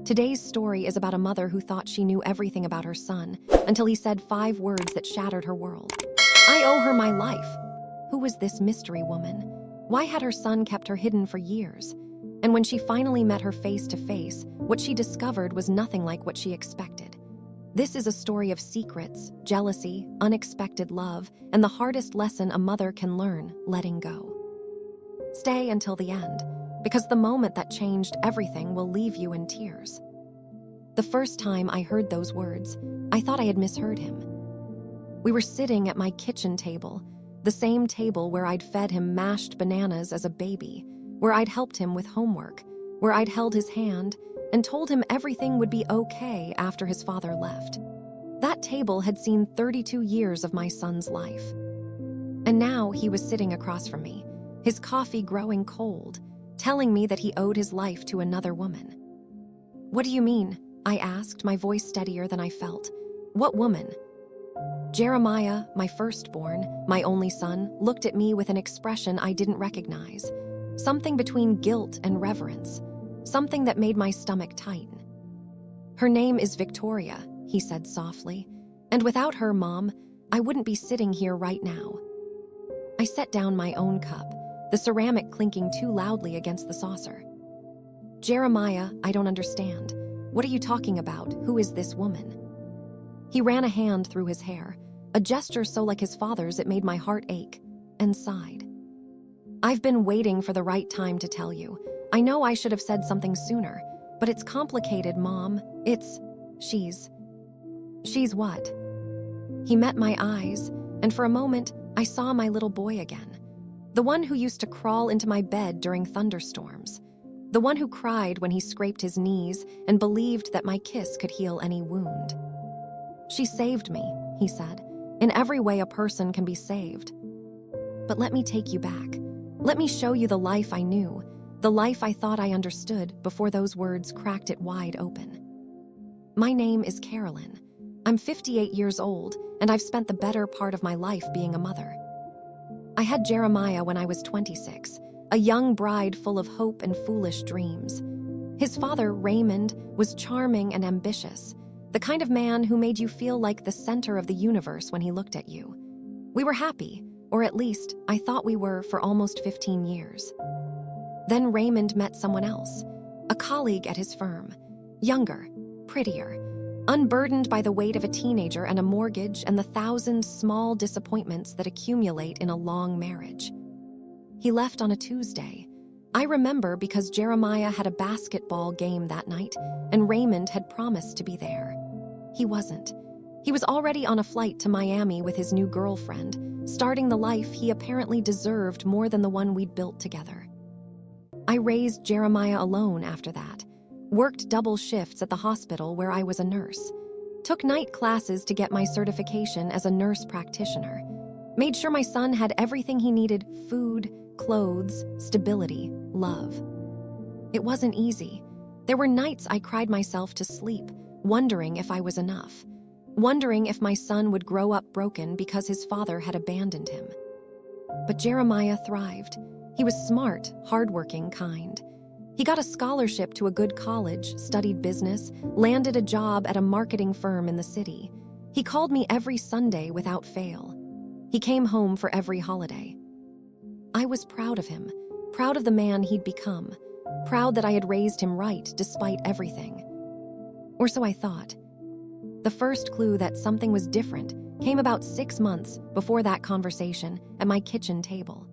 Today's story is about a mother who thought she knew everything about her son until he said 5 words that shattered her world. I owe her my life. Who was this mystery woman? Why had her son kept her hidden for years? And when she finally met her face to face, what she discovered was nothing like what she expected. This is a story of secrets, jealousy, unexpected love, and the hardest lesson a mother can learn, letting go. Stay until the end, because the moment that changed everything will leave you in tears. The first time I heard those words, I thought I had misheard him. We were sitting at my kitchen table, the same table where I'd fed him mashed bananas as a baby, where I'd helped him with homework, where I'd held his hand and told him everything would be okay after his father left. That table had seen 32 years of my son's life. And now he was sitting across from me, his coffee growing cold, telling me that he owed his life to another woman. "What do you mean?" I asked, my voice steadier than I felt. "What woman?" Jeremiah, my firstborn, my only son, looked at me with an expression I didn't recognize. Something between guilt and reverence. Something that made my stomach tighten. "Her name is Victoria," he said softly. "And without her, Mom, I wouldn't be sitting here right now." I set down my own cup, the ceramic clinking too loudly against the saucer. "Jeremiah, I don't understand. What are you talking about? Who is this woman?" He ran a hand through his hair, a gesture so like his father's it made my heart ache, and sighed. "I've been waiting for the right time to tell you. I know I should have said something sooner, but it's complicated, Mom. She's what?" He met my eyes, and for a moment, I saw my little boy again. The one who used to crawl into my bed during thunderstorms. The one who cried when he scraped his knees and believed that my kiss could heal any wound. "She saved me," he said. "In every way a person can be saved. But let me take you back. Let me show you the life I knew, the life I thought I understood before those words cracked it wide open. My name is Carolyn. I'm 58 years old, and I've spent the better part of my life being a mother. I had Jeremiah when I was 26, a young bride full of hope and foolish dreams. His father, Raymond, was charming and ambitious, the kind of man who made you feel like the center of the universe when he looked at you. We were happy, or at least I thought we were, for almost 15 years. Then Raymond met someone else, a colleague at his firm, younger, prettier, unburdened by the weight of a teenager and a mortgage and the 1,000 small disappointments that accumulate in a long marriage. He left on a Tuesday. I remember because Jeremiah had a basketball game that night, and Raymond had promised to be there. He wasn't. He was already on a flight to Miami with his new girlfriend, starting the life he apparently deserved more than the one we'd built together. I raised Jeremiah alone after that, worked double shifts at the hospital where I was a nurse, took night classes to get my certification as a nurse practitioner, made sure my son had everything he needed: food, clothes, stability, love. It wasn't easy. There were nights I cried myself to sleep, wondering if I was enough, wondering if my son would grow up broken because his father had abandoned him. But Jeremiah thrived. He was smart, hardworking, kind. He got a scholarship to a good college, studied business, landed a job at a marketing firm in the city. He called me every Sunday without fail. He came home for every holiday. I was proud of him, proud of the man he'd become, proud that I had raised him right despite everything. Or so I thought. The first clue that something was different came about 6 months before that conversation at my kitchen table.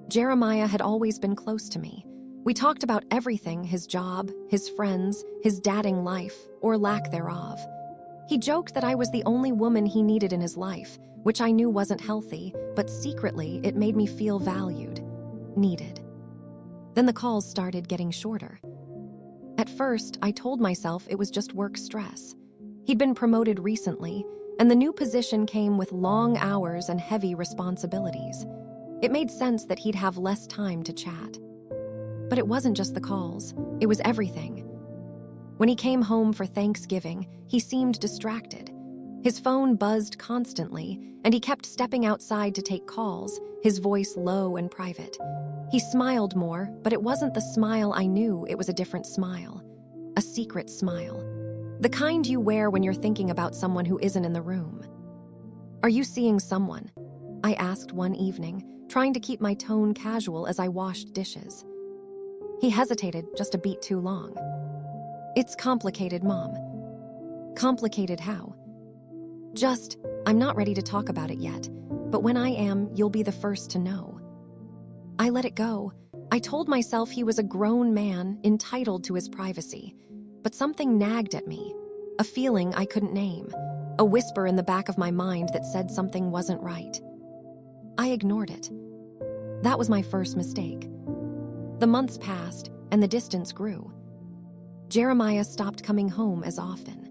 Jeremiah had always been close to me. We talked about everything: his job, his friends, his dating life, or lack thereof. He joked that I was the only woman he needed in his life, which I knew wasn't healthy, but secretly it made me feel valued, needed. Then the calls started getting shorter. At first, I told myself it was just work stress. He'd been promoted recently, and the new position came with long hours and heavy responsibilities. It made sense that he'd have less time to chat. But it wasn't just the calls, it was everything. When he came home for Thanksgiving, he seemed distracted. His phone buzzed constantly, and he kept stepping outside to take calls, his voice low and private. He smiled more, but it wasn't the smile I knew. It was a different smile. a secret smile. The kind you wear when you're thinking about someone who isn't in the room. "Are you seeing someone?" I asked one evening, trying to keep my tone casual as I washed dishes. He hesitated just a beat too long. "It's complicated, Mom." "Complicated how?" "Just, I'm not ready to talk about it yet, but when I am, you'll be the first to know." I let it go. I told myself he was a grown man, entitled to his privacy, but something nagged at me, a feeling I couldn't name, a whisper in the back of my mind that said something wasn't right. I ignored it. That was my first mistake. The months passed, and the distance grew. Jeremiah stopped coming home as often.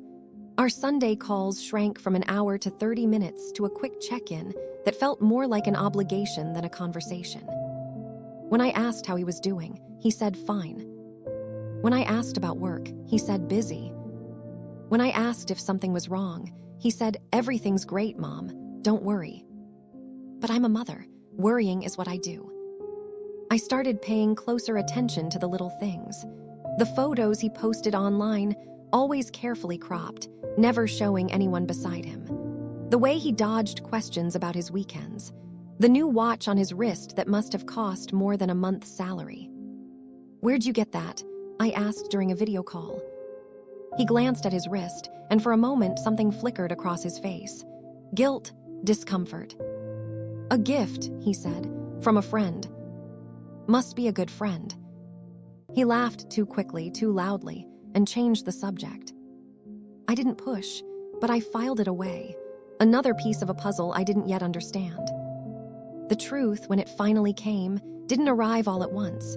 Our Sunday calls shrank from an hour to 30 minutes to a quick check-in that felt more like an obligation than a conversation. When I asked how he was doing, he said fine. When I asked about work, he said busy. When I asked if something was wrong, he said, "Everything's great, Mom. Don't worry." But I'm a mother. Worrying is what I do. I started paying closer attention to the little things. The photos he posted online, always carefully cropped, never showing anyone beside him. The way he dodged questions about his weekends. The new watch on his wrist that must have cost more than a month's salary. "Where'd you get that?" I asked during a video call. He glanced at his wrist, and for a moment something flickered across his face. Guilt, discomfort. "A gift," he said, "from a friend." "Must be a good friend." He laughed too quickly, too loudly, and changed the subject. I didn't push, but I filed it away. Another piece of a puzzle I didn't yet understand. The truth, when it finally came, didn't arrive all at once.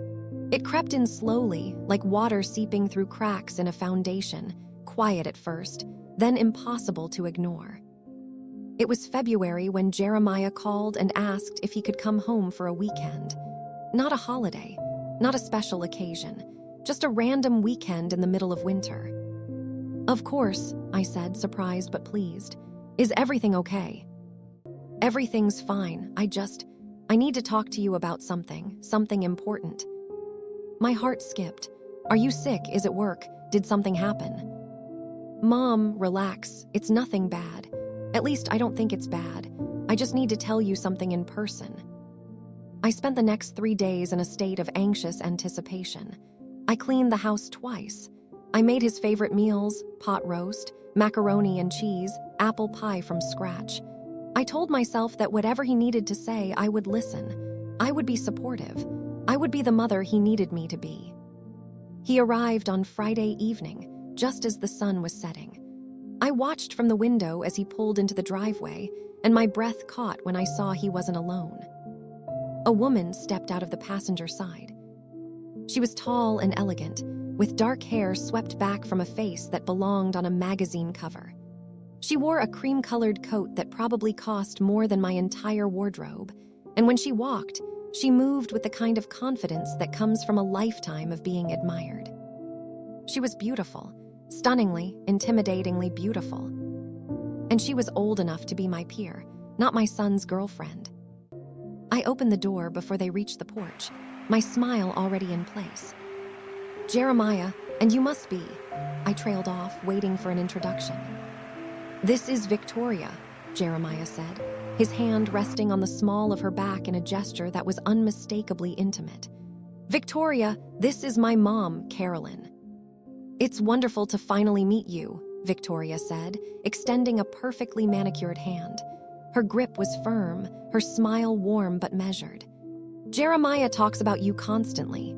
It crept in slowly, like water seeping through cracks in a foundation, quiet at first, then impossible to ignore. It was February when Jeremiah called and asked if he could come home for a weekend. Not a holiday, not a special occasion, just a random weekend in the middle of winter. "Of course," I said, surprised but pleased. "Is everything okay?" "Everything's fine. I need to talk to you about something important." My heart skipped. "Are you sick? Is it work? Did something happen?" "Mom, relax. It's nothing bad. At least I don't think it's bad. I just need to tell you something in person." I spent the next 3 days in a state of anxious anticipation. I cleaned the house twice. I made his favorite meals, pot roast, macaroni and cheese, apple pie from scratch. I told myself that whatever he needed to say, I would listen. I would be supportive. I would be the mother he needed me to be. He arrived on Friday evening, just as the sun was setting. I watched from the window as he pulled into the driveway, and my breath caught when I saw he wasn't alone. A woman stepped out of the passenger side. She was tall and elegant, with dark hair swept back from a face that belonged on a magazine cover. She wore a cream-colored coat that probably cost more than my entire wardrobe, and when she walked, she moved with the kind of confidence that comes from a lifetime of being admired. She was beautiful, stunningly, intimidatingly beautiful. And she was old enough to be my peer, not my son's girlfriend. I opened the door before they reached the porch, my smile already in place. "Jeremiah, and you must be," I trailed off, waiting for an introduction. "This is Victoria," Jeremiah said, his hand resting on the small of her back in a gesture that was unmistakably intimate. "Victoria, this is my mom, Carolyn." "It's wonderful to finally meet you," Victoria said, extending a perfectly manicured hand. Her grip was firm, her smile warm but measured. "Jeremiah talks about you constantly."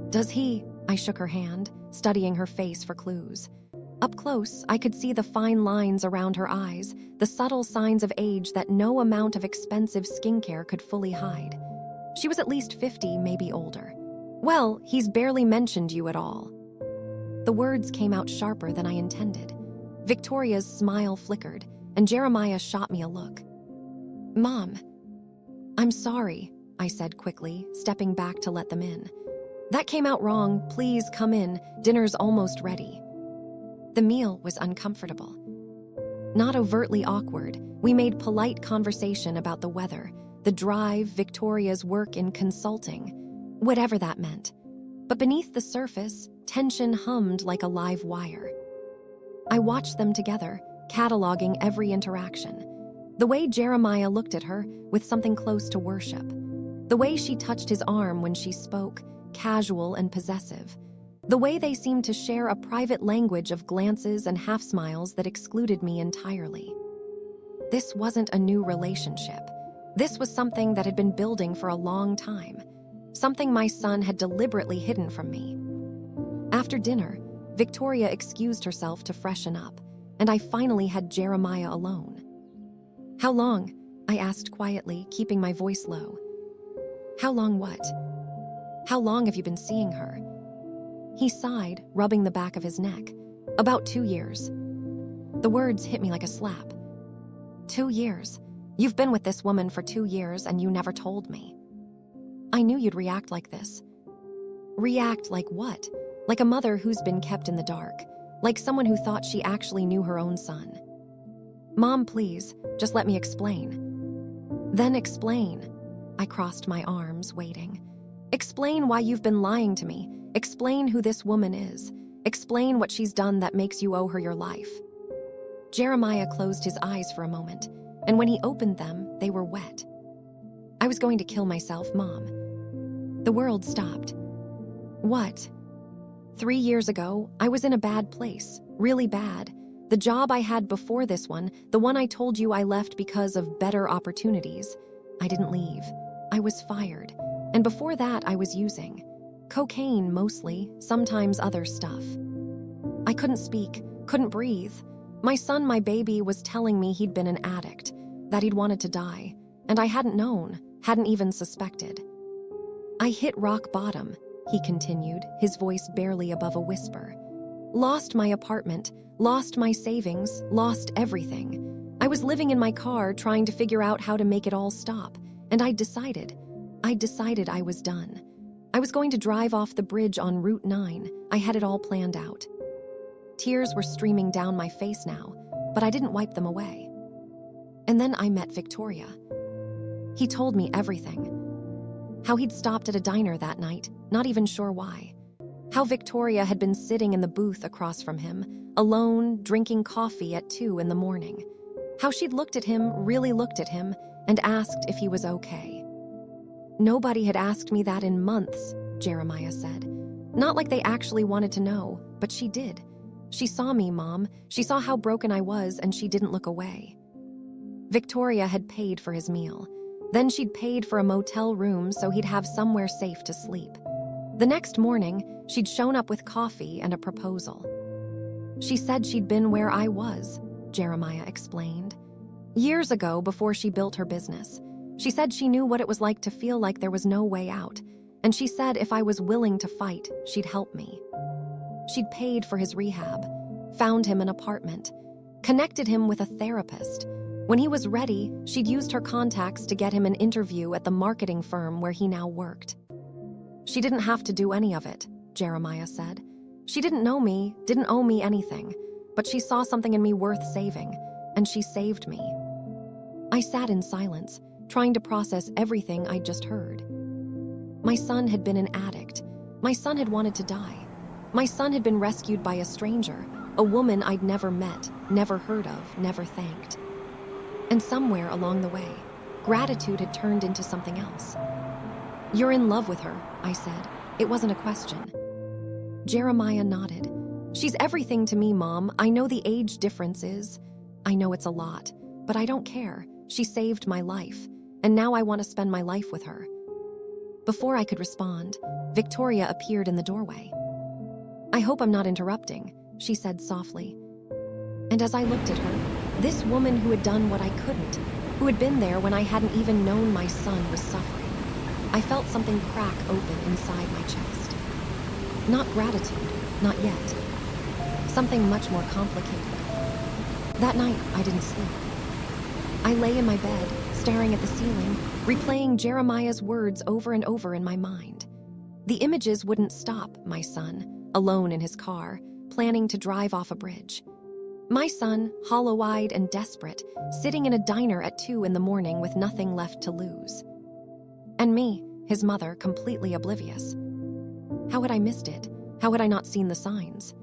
"Does he?" I shook her hand, studying her face for clues. Up close, I could see the fine lines around her eyes, the subtle signs of age that no amount of expensive skincare could fully hide. She was at least 50, maybe older. "Well, he's barely mentioned you at all." The words came out sharper than I intended. Victoria's smile flickered, and Jeremiah shot me a look. "Mom." "I'm sorry," I said quickly, stepping back to let them in. "That came out wrong. Please come in. Dinner's almost ready." The meal was uncomfortable. Not overtly awkward, we made polite conversation about the weather, the drive, Victoria's work in consulting, whatever that meant. But beneath the surface, Tension hummed like a live wire. I watched them together, cataloging every interaction. The way Jeremiah looked at her with something close to worship. The way she touched his arm when she spoke, casual and possessive. The way they seemed to share a private language of glances and half-smiles that excluded me entirely. This wasn't a new relationship. This was something that had been building for a long time. Something my son had deliberately hidden from me. After dinner, Victoria excused herself to freshen up, and I finally had Jeremiah alone. "How long?" I asked quietly, keeping my voice low. "How long what? How long have you been seeing her?" He sighed, rubbing the back of his neck. "About 2 years." The words hit me like a slap. 2 years? You've been with this woman for 2 years and you never told me. I knew you'd react like this. React like what? Like a mother who's been kept in the dark. Like someone who thought she actually knew her own son. "Mom, please, just let me explain." "Then explain." I crossed my arms, waiting. "Explain why you've been lying to me. Explain who this woman is. Explain what she's done that makes you owe her your life." Jeremiah closed his eyes for a moment, and when he opened them, they were wet. "I was going to kill myself, Mom." The world stopped. "What?" 3 years ago, I was in a bad place, really bad. The job I had before this one, the one I told you I left because of better opportunities. I didn't leave. I was fired. And before that, I was using. Cocaine, mostly, sometimes other stuff. I couldn't speak, couldn't breathe. My son, my baby, was telling me he'd been an addict, that he'd wanted to die, and I hadn't known, hadn't even suspected. "I hit rock bottom," he continued, his voice barely above a whisper. "Lost my apartment, lost my savings, lost everything. I was living in my car trying to figure out how to make it all stop, and I decided I was done. I was going to drive off the bridge on Route 9. I had it all planned out." Tears were streaming down my face now, but I didn't wipe them away. And then I met Victoria. He told me everything. How he'd stopped at a diner that night, not even sure why. How Victoria had been sitting in the booth across from him, alone, drinking coffee at 2 in the morning. How she'd looked at him, really looked at him, and asked if he was okay. "Nobody had asked me that in months," Jeremiah said. "Not like they actually wanted to know, but she did. She saw me, Mom. She saw how broken I was, and she didn't look away." Victoria had paid for his meal. Then she'd paid for a motel room so he'd have somewhere safe to sleep. The next morning, she'd shown up with coffee and a proposal. "She said she'd been where I was," Jeremiah explained. "Years ago, before she built her business. She said she knew what it was like to feel like there was no way out, and she said if I was willing to fight, she'd help me. She'd paid for his rehab, found him an apartment, connected him with a therapist. When he was ready, she'd used her contacts to get him an interview at the marketing firm where he now worked. She didn't have to do any of it," Jeremiah said. "She didn't know me, didn't owe me anything, but she saw something in me worth saving, and she saved me." I sat in silence, trying to process everything I'd just heard. My son had been an addict. My son had wanted to die. My son had been rescued by a stranger, a woman I'd never met, never heard of, never thanked. And somewhere along the way, gratitude had turned into something else. "You're in love with her," I said. It wasn't a question. Jeremiah nodded. "She's everything to me, Mom. I know the age difference is. I know it's a lot, but I don't care. She saved my life, and now I want to spend my life with her." Before I could respond, Victoria appeared in the doorway. "I hope I'm not interrupting," she said softly. And as I looked at her, this woman who had done what I couldn't, who had been there when I hadn't even known my son was suffering, I felt something crack open inside my chest. Not gratitude, not yet. Something much more complicated. That night, I didn't sleep. I lay in my bed, staring at the ceiling, replaying Jeremiah's words over and over in my mind. The images wouldn't stop, my son, alone in his car, planning to drive off a bridge. My son, hollow-eyed and desperate, sitting in a diner at 2 in the morning with nothing left to lose. And me, his mother, completely oblivious. How had I missed it? How had I not seen the signs?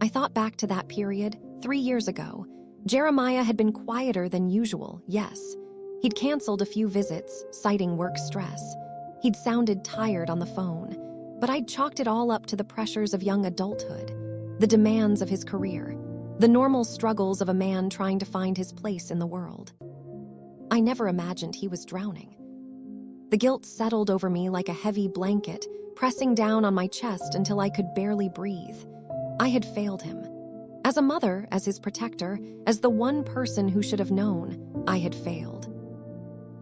I thought back to that period, 3 years ago. Jeremiah had been quieter than usual, yes. He'd canceled a few visits, citing work stress. He'd sounded tired on the phone, but I'd chalked it all up to the pressures of young adulthood, the demands of his career, the normal struggles of a man trying to find his place in the world. I never imagined he was drowning. The guilt settled over me like a heavy blanket, pressing down on my chest until I could barely breathe. I had failed him. As a mother, as his protector, as the one person who should have known, I had failed.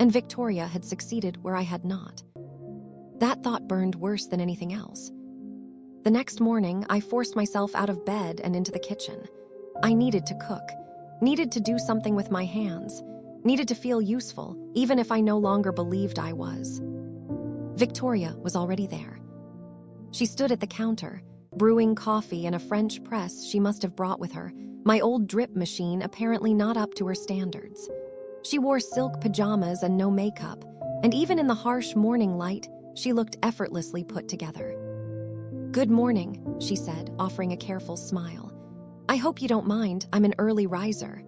And Victoria had succeeded where I had not. That thought burned worse than anything else. The next morning, I forced myself out of bed and into the kitchen. I needed to cook, needed to do something with my hands, needed to feel useful, even if I no longer believed I was. Victoria was already there. She stood at the counter, brewing coffee in a French press she must have brought with her, my old drip machine apparently not up to her standards. She wore silk pajamas and no makeup, and even in the harsh morning light, she looked effortlessly put together. "Good morning," she said, offering a careful smile. "I hope you don't mind, I'm an early riser."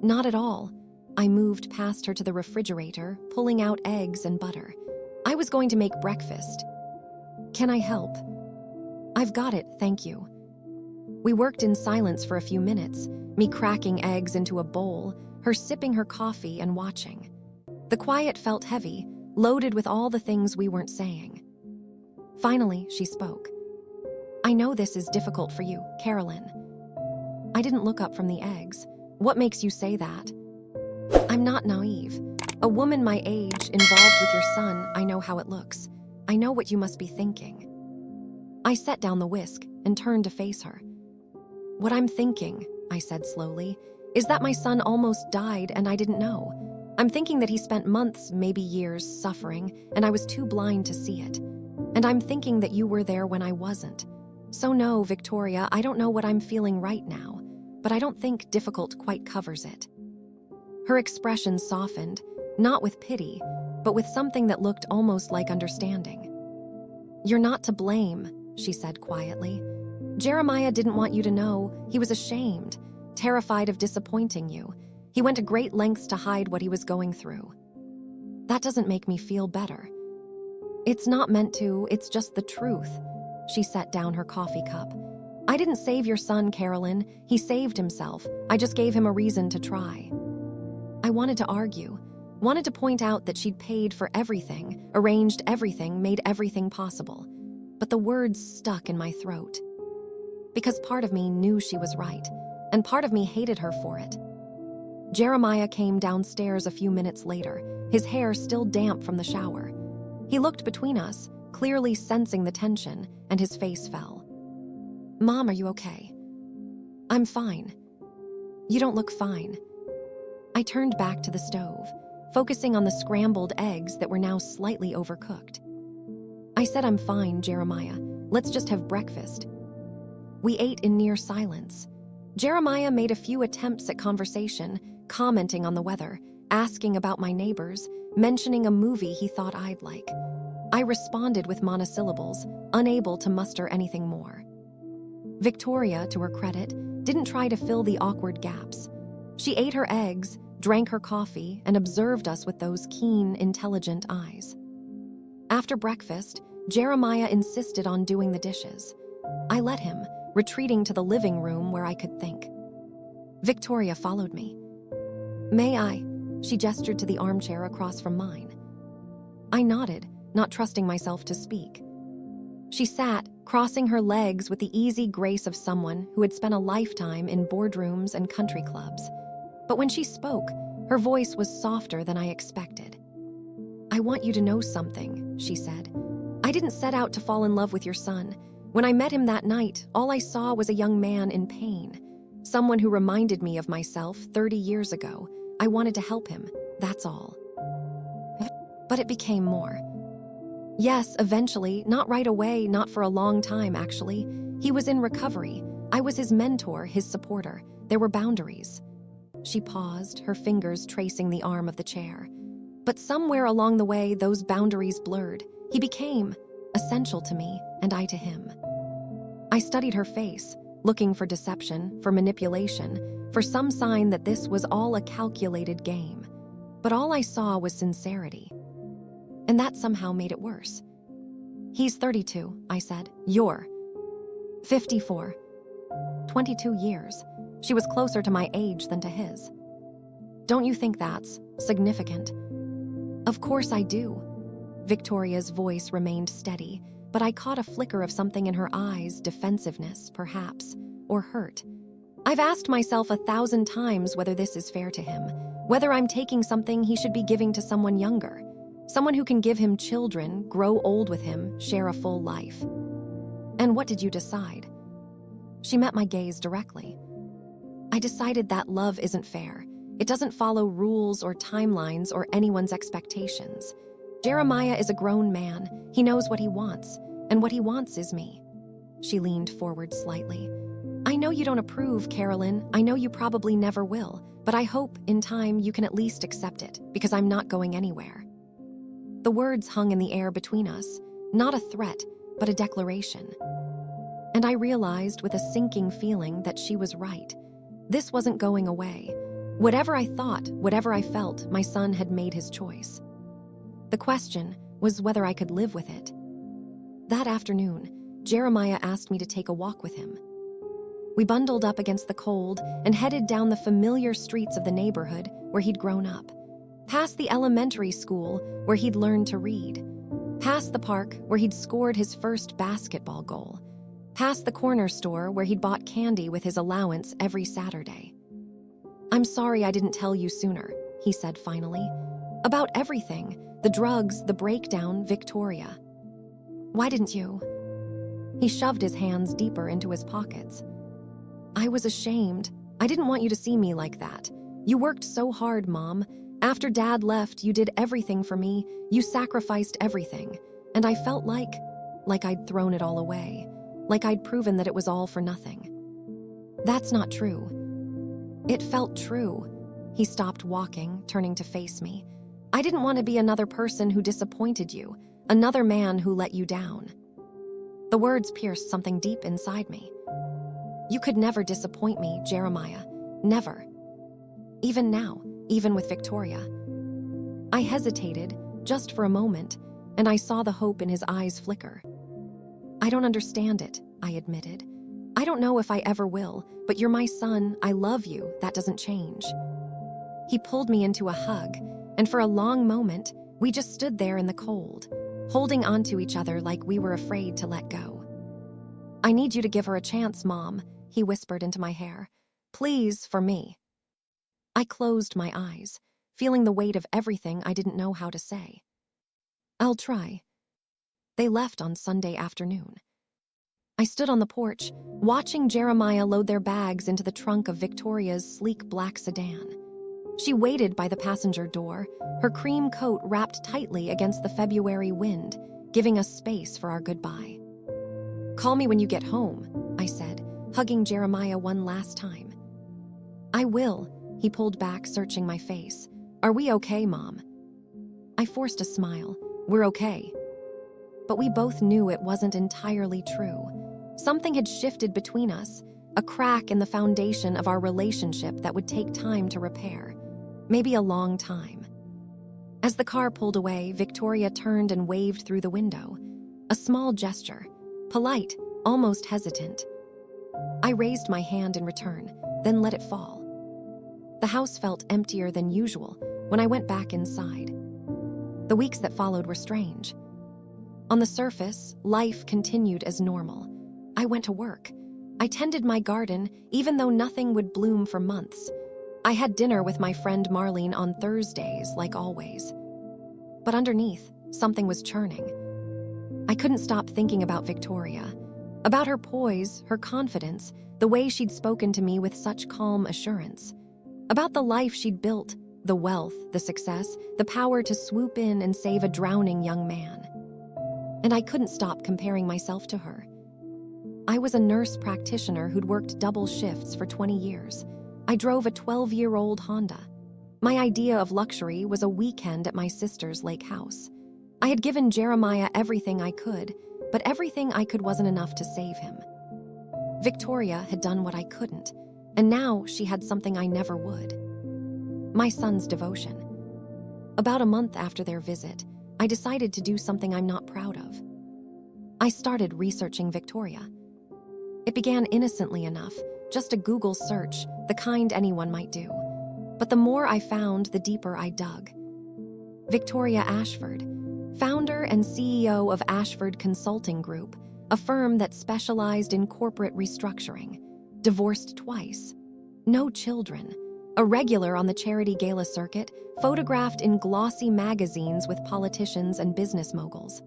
"Not at all." I moved past her to the refrigerator, pulling out eggs and butter. I was going to make breakfast. "Can I help?" "I've got it, thank you." We worked in silence for a few minutes, me cracking eggs into a bowl, her sipping her coffee and watching. The quiet felt heavy, loaded with all the things we weren't saying. Finally, she spoke. "I know this is difficult for you, Carolyn." I didn't look up from the eggs. "What makes you say that?" "I'm not naive. A woman my age, involved with your son, I know how it looks. I know what you must be thinking." I set down the whisk and turned to face her. "What I'm thinking," I said slowly, "is that my son almost died and I didn't know. I'm thinking that he spent months, maybe years, suffering, and I was too blind to see it. And I'm thinking that you were there when I wasn't. So no, Victoria, I don't know what I'm feeling right now, but I don't think difficult quite covers it." Her expression softened, not with pity, but with something that looked almost like understanding. "You're not to blame," she said quietly. "Jeremiah didn't want you to know. He was ashamed, terrified of disappointing you. He went to great lengths to hide what he was going through." "That doesn't make me feel better." "It's not meant to, it's just the truth." She set down her coffee cup. "I didn't save your son, Carolyn. He saved himself. I just gave him a reason to try." I wanted to argue, wanted to point out that she'd paid for everything, arranged everything, made everything possible. But the words stuck in my throat. Because part of me knew she was right, and part of me hated her for it. Jeremiah came downstairs a few minutes later, his hair still damp from the shower. He looked between us, clearly sensing the tension, and his face fell. "Mom, are you okay?" "I'm fine." "You don't look fine." I turned back to the stove, focusing on the scrambled eggs that were now slightly overcooked. I said, "I'm fine, Jeremiah. Let's just have breakfast." We ate in near silence. Jeremiah made a few attempts at conversation, commenting on the weather, asking about my neighbors, mentioning a movie he thought I'd like. I responded with monosyllables, unable to muster anything more. Victoria, to her credit, didn't try to fill the awkward gaps. She ate her eggs, drank her coffee, and observed us with those keen, intelligent eyes. After breakfast, Jeremiah insisted on doing the dishes. I let him, retreating to the living room where I could think. Victoria followed me. "May I?" She gestured to the armchair across from mine. I nodded, not trusting myself to speak. She sat, crossing her legs with the easy grace of someone who had spent a lifetime in boardrooms and country clubs. But when she spoke, her voice was softer than I expected. "I want you to know something," she said. "I didn't set out to fall in love with your son. When I met him that night, all I saw was a young man in pain. Someone who reminded me of myself 30 years ago. I wanted to help him, that's all." But it became more. Yes, eventually, not right away, not for a long time, actually. He was in recovery. I was his mentor, his supporter. There were boundaries. She paused, her fingers tracing the arm of the chair. But somewhere along the way, those boundaries blurred. He became essential to me, and I to him. I studied her face, looking for deception, for manipulation, for some sign that this was all a calculated game. But all I saw was sincerity. And that somehow made it worse. "He's 32, I said. You're 54. 22 years. She was closer to my age than to his. Don't you think that's significant?" "Of course I do." Victoria's voice remained steady, but I caught a flicker of something in her eyes, defensiveness, perhaps, or hurt. "I've asked myself 1,000 times whether this is fair to him, whether I'm taking something he should be giving to someone younger, someone who can give him children, grow old with him, share a full life." "And what did you decide?" She met my gaze directly. "I decided that love isn't fair. It doesn't follow rules or timelines or anyone's expectations. Jeremiah is a grown man. He knows what he wants, and what he wants is me." She leaned forward slightly. "I know you don't approve, Carolyn. I know you probably never will, but I hope, in time, you can at least accept it, because I'm not going anywhere." The words hung in the air between us, not a threat, but a declaration. And I realized with a sinking feeling that she was right. This wasn't going away. Whatever I thought, whatever I felt, my son had made his choice. The question was whether I could live with it. That afternoon, Jeremiah asked me to take a walk with him. We bundled up against the cold and headed down the familiar streets of the neighborhood where he'd grown up, past the elementary school where he'd learned to read, past the park where he'd scored his first basketball goal, past the corner store where he'd bought candy with his allowance every Saturday. "I'm sorry I didn't tell you sooner," he said finally. "About everything, the drugs, the breakdown, Victoria." "Why didn't you?" He shoved his hands deeper into his pockets. "I was ashamed. I didn't want you to see me like that. You worked so hard, Mom. After Dad left, you did everything for me. You sacrificed everything. And I felt like I'd thrown it all away. Like I'd proven that it was all for nothing." "That's not true." "It felt true." He stopped walking, turning to face me. "I didn't want to be another person who disappointed you, another man who let you down." The words pierced something deep inside me. "You could never disappoint me, Jeremiah. Never. Even now, even with Victoria." I hesitated, just for a moment, and I saw the hope in his eyes flicker. "I don't understand it," I admitted. "I don't know if I ever will, but you're my son, I love you, that doesn't change." He pulled me into a hug, and for a long moment, we just stood there in the cold, holding onto each other like we were afraid to let go. "I need you to give her a chance, Mom," he whispered into my hair. "Please, for me." I closed my eyes, feeling the weight of everything I didn't know how to say. "I'll try." They left on Sunday afternoon. I stood on the porch, watching Jeremiah load their bags into the trunk of Victoria's sleek black sedan. She waited by the passenger door, her cream coat wrapped tightly against the February wind, giving us space for our goodbye. "Call me when you get home," I said, hugging Jeremiah one last time. "I will," he pulled back, searching my face. "Are we okay, Mom?" I forced a smile. "We're okay." But we both knew it wasn't entirely true. Something had shifted between us, a crack in the foundation of our relationship that would take time to repair. Maybe a long time. As the car pulled away, Victoria turned and waved through the window. A small gesture, polite, almost hesitant. I raised my hand in return, then let it fall. The house felt emptier than usual when I went back inside. The weeks that followed were strange. On the surface, life continued as normal. I went to work. I tended my garden, even though nothing would bloom for months. I had dinner with my friend Marlene on Thursdays, like always. But underneath, something was churning. I couldn't stop thinking about Victoria, about her poise, her confidence, the way she'd spoken to me with such calm assurance, about the life she'd built, the wealth, the success, the power to swoop in and save a drowning young man. And I couldn't stop comparing myself to her. I was a nurse practitioner who'd worked double shifts for 20 years. I drove a 12-year-old Honda. My idea of luxury was a weekend at my sister's lake house. I had given Jeremiah everything I could, but everything I could wasn't enough to save him. Victoria had done what I couldn't, and now she had something I never would. My son's devotion. About a month after their visit, I decided to do something I'm not proud of. I started researching Victoria. It began innocently enough, just a Google search, the kind anyone might do. But the more I found, the deeper I dug. Victoria Ashford, founder and CEO of Ashford Consulting Group, a firm that specialized in corporate restructuring, divorced twice, no children, a regular on the charity gala circuit, photographed in glossy magazines with politicians and business moguls.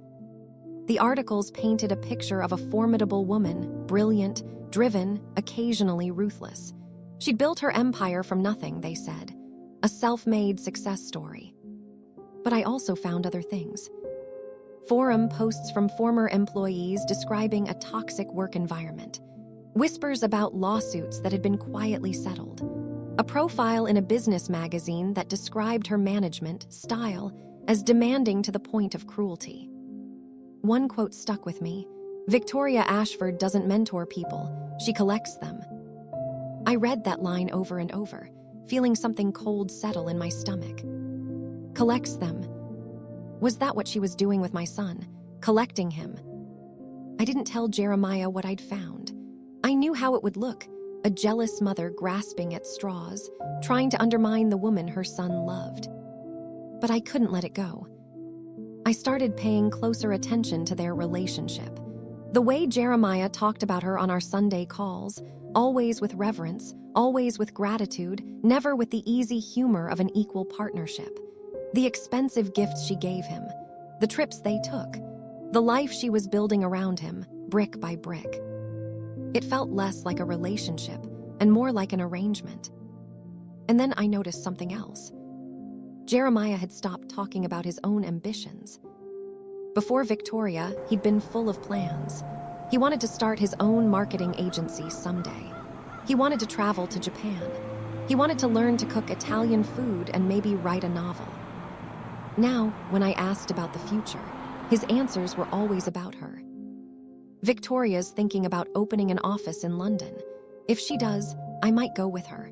The articles painted a picture of a formidable woman, brilliant, driven, occasionally ruthless. She'd built her empire from nothing, they said, a self-made success story. But I also found other things. Forum posts from former employees describing a toxic work environment, whispers about lawsuits that had been quietly settled, a profile in a business magazine that described her management style as demanding to the point of cruelty. One quote stuck with me: "Victoria Ashford doesn't mentor people, she collects them." I read that line over and over, feeling something cold settle in my stomach. Collects them. Was that what she was doing with my son? Collecting him? I didn't tell Jeremiah what I'd found. I knew how it would look, a jealous mother grasping at straws, trying to undermine the woman her son loved. But I couldn't let it go. I started paying closer attention to their relationship. The way Jeremiah talked about her on our Sunday calls, always with reverence, always with gratitude, never with the easy humor of an equal partnership. The expensive gifts she gave him, the trips they took, the life she was building around him, brick by brick. It felt less like a relationship and more like an arrangement. And then I noticed something else. Jeremiah had stopped talking about his own ambitions. Before Victoria, he'd been full of plans. He wanted to start his own marketing agency someday. He wanted to travel to Japan. He wanted to learn to cook Italian food and maybe write a novel. Now, when I asked about the future, his answers were always about her. Victoria's thinking about opening an office in London. If she does, I might go with her.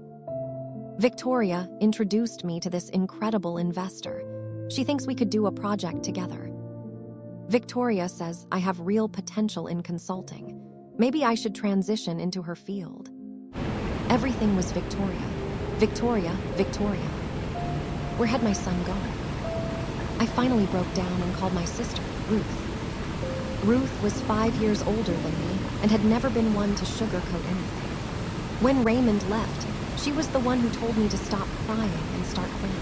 Victoria introduced me to this incredible investor. She thinks we could do a project together. Victoria says I have real potential in consulting. Maybe I should transition into her field. Everything was Victoria. Victoria, Victoria. Where had my son gone? I finally broke down and called my sister, Ruth. Ruth was 5 years older than me and had never been one to sugarcoat anything. When Raymond left, she was the one who told me to stop crying and start planning.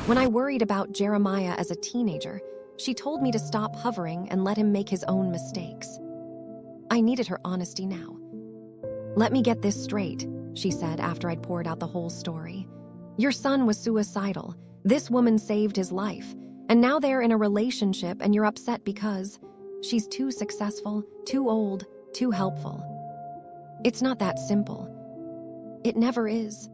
When I worried about Jeremiah as a teenager, she told me to stop hovering and let him make his own mistakes. I needed her honesty now. "Let me get this straight," she said after I'd poured out the whole story. "Your son was suicidal. This woman saved his life. And now they're in a relationship and you're upset because she's too successful, too old, too helpful. It's not that simple." "It never is,"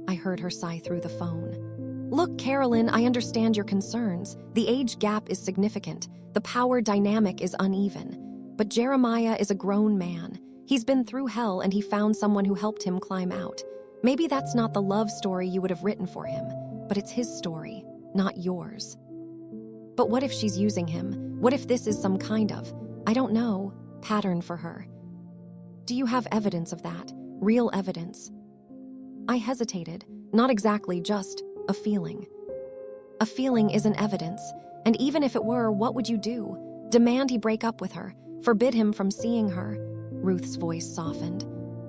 I heard her sigh through the phone. "Look, Carolyn, I understand your concerns. The age gap is significant. The power dynamic is uneven. But Jeremiah is a grown man. He's been through hell and he found someone who helped him climb out. Maybe that's not the love story you would have written for him, but it's his story, not yours." "But what if she's using him? What if this is some kind of, I don't know, pattern for her? Do you have evidence of that? Real evidence?" I hesitated, not exactly just a feeling. A feeling isn't evidence, and even if it were, what would you do? Demand he break up with her? Forbid him from seeing her? Ruth's voice softened.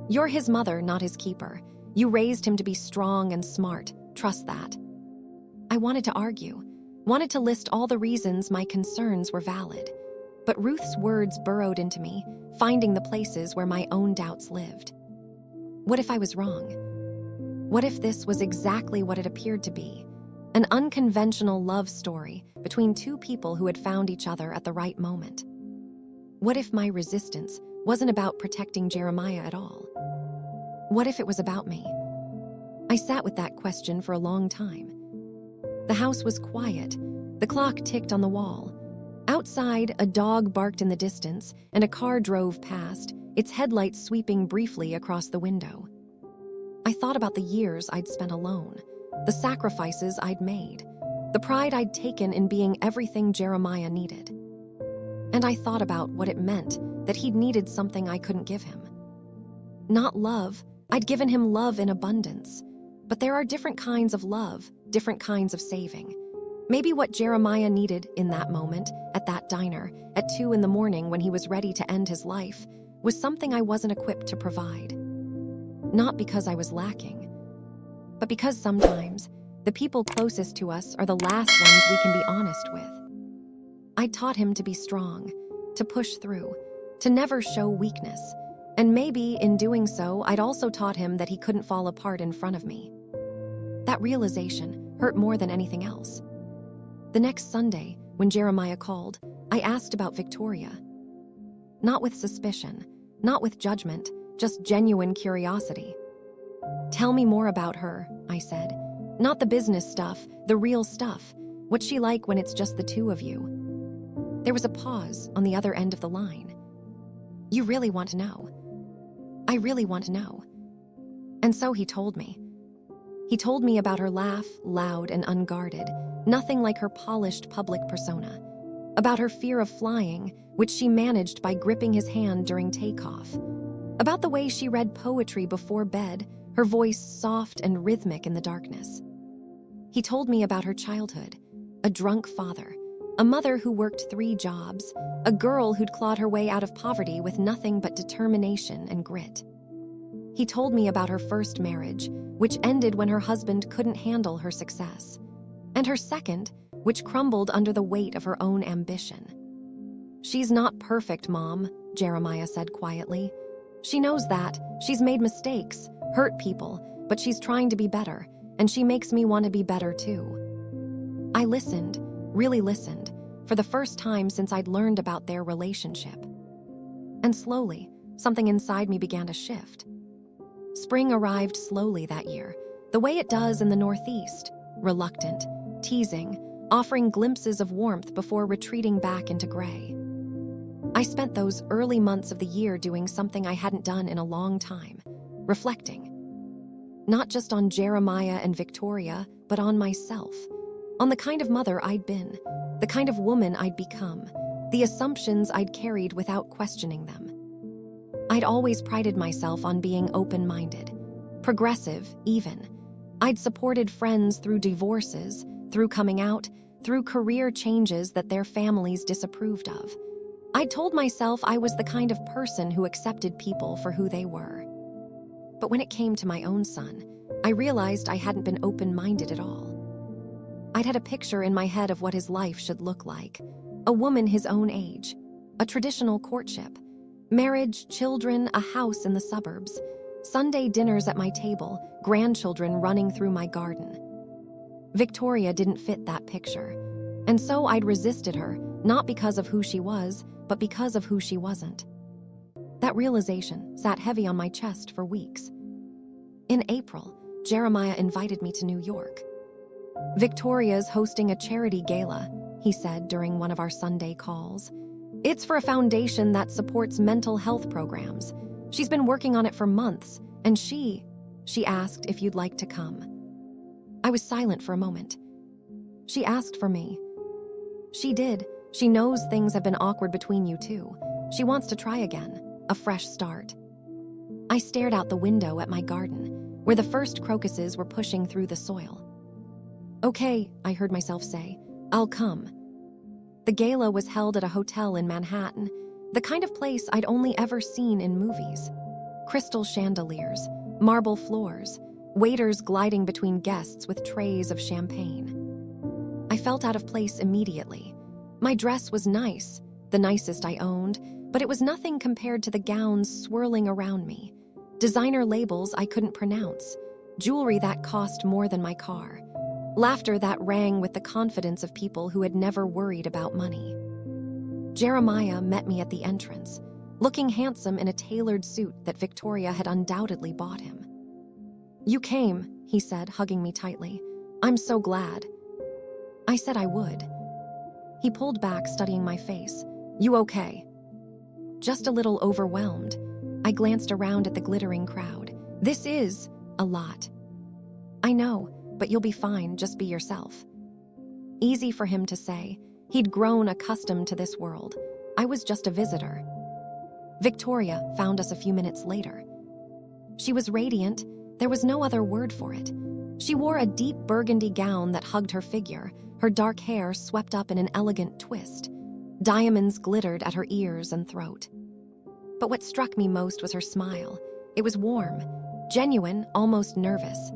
"You're his mother, not his keeper. You raised him to be strong and smart. Trust that." I wanted to argue, wanted to list all the reasons my concerns were valid. But Ruth's words burrowed into me, finding the places where my own doubts lived. What if I was wrong? What if this was exactly what it appeared to be? An unconventional love story between two people who had found each other at the right moment. What if my resistance wasn't about protecting Jeremiah at all? What if it was about me? I sat with that question for a long time. The house was quiet. The clock ticked on the wall. Outside, a dog barked in the distance, and a car drove past, its headlights sweeping briefly across the window. I thought about the years I'd spent alone, the sacrifices I'd made, the pride I'd taken in being everything Jeremiah needed. And I thought about what it meant that he'd needed something I couldn't give him. Not love. I'd given him love in abundance. But there are different kinds of love, different kinds of saving. Maybe what Jeremiah needed in that moment, at that diner, at 2 a.m. when he was ready to end his life, was something I wasn't equipped to provide. Not because I was lacking, but because sometimes the people closest to us are the last ones we can be honest with. I taught him to be strong, to push through, to never show weakness, and maybe in doing so, I'd also taught him that he couldn't fall apart in front of me. That realization hurt more than anything else. The next Sunday, when Jeremiah called, I asked about Victoria. Not with suspicion, not with judgment, just genuine curiosity. "Tell me more about her," I said. "Not the business stuff, the real stuff. What's she like when it's just the two of you?" There was a pause on the other end of the line. "You really want to know?" "I really want to know." And so he told me. He told me about her laugh, loud and unguarded, nothing like her polished public persona. About her fear of flying, which she managed by gripping his hand during takeoff. About the way she read poetry before bed, her voice soft and rhythmic in the darkness. He told me about her childhood, a drunk father, a mother who worked 3 jobs, a girl who'd clawed her way out of poverty with nothing but determination and grit. He told me about her first marriage, which ended when her husband couldn't handle her success, and her second, which crumbled under the weight of her own ambition. "She's not perfect, Mom," Jeremiah said quietly. "She knows that. She's made mistakes, hurt people, but she's trying to be better, and she makes me want to be better too." I listened, really listened, for the first time since I'd learned about their relationship. And slowly, something inside me began to shift. Spring arrived slowly that year, the way it does in the Northeast, reluctant, teasing, offering glimpses of warmth before retreating back into gray. I spent those early months of the year doing something I hadn't done in a long time, reflecting. Not just on Jeremiah and Victoria, but on myself, on the kind of mother I'd been, the kind of woman I'd become, the assumptions I'd carried without questioning them. I'd always prided myself on being open-minded, progressive even. I'd supported friends through divorces, through coming out, through career changes that their families disapproved of. I'd told myself I was the kind of person who accepted people for who they were. But when it came to my own son, I realized I hadn't been open-minded at all. I'd had a picture in my head of what his life should look like, a woman his own age, a traditional courtship, marriage, children, a house in the suburbs, Sunday dinners at my table, grandchildren running through my garden. Victoria didn't fit that picture, and so I'd resisted her, not because of who she was, but because of who she wasn't. That realization sat heavy on my chest for weeks. In April, Jeremiah invited me to New York. "Victoria's hosting a charity gala," he said during one of our Sunday calls. "It's for a foundation that supports mental health programs. She's been working on it for months, and she asked if you'd like to come." I was silent for a moment. "She asked for me." "She did. She knows things have been awkward between you two. She wants to try again, a fresh start." I stared out the window at my garden, where the first crocuses were pushing through the soil. "Okay," I heard myself say, "I'll come." The gala was held at a hotel in Manhattan, the kind of place I'd only ever seen in movies. Crystal chandeliers, marble floors, waiters gliding between guests with trays of champagne. I felt out of place immediately. My dress was nice, the nicest I owned, but it was nothing compared to the gowns swirling around me, designer labels I couldn't pronounce, jewelry that cost more than my car, laughter that rang with the confidence of people who had never worried about money. Jeremiah met me at the entrance, looking handsome in a tailored suit that Victoria had undoubtedly bought him. "You came," he said, hugging me tightly. "I'm so glad." I said I would. He pulled back, studying my face. "You okay?" "Just a little overwhelmed." I glanced around at the glittering crowd. This is a lot. I know, but you'll be fine, just be yourself. Easy for him to say. He'd grown accustomed to this world. I was just a visitor. Victoria found us a few minutes later. She was radiant. There was no other word for it. She wore a deep burgundy gown that hugged her figure, her dark hair swept up in an elegant twist. Diamonds glittered at her ears and throat. But what struck me most was her smile. It was warm, genuine, almost nervous.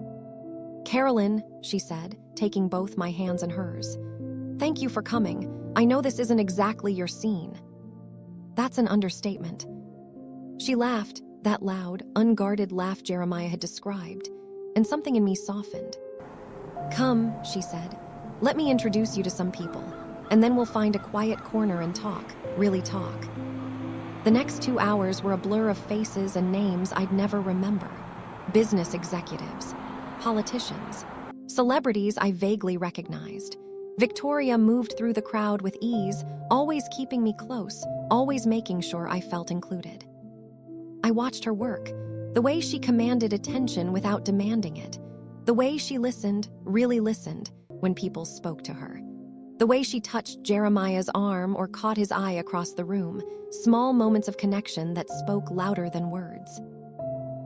"Carolyn," she said, taking both my hands in hers. "Thank you for coming. I know this isn't exactly your scene." That's an understatement. She laughed, that loud, unguarded laugh Jeremiah had described, and something in me softened. "Come," she said. "Let me introduce you to some people, and then we'll find a quiet corner and talk, really talk." The next 2 hours were a blur of faces and names I'd never remember. Business executives, politicians, celebrities I vaguely recognized. Victoria moved through the crowd with ease, always keeping me close, always making sure I felt included. I watched her work, the way she commanded attention without demanding it, the way she listened, really listened, when people spoke to her, the way she touched Jeremiah's arm or caught his eye across the room, small moments of connection that spoke louder than words.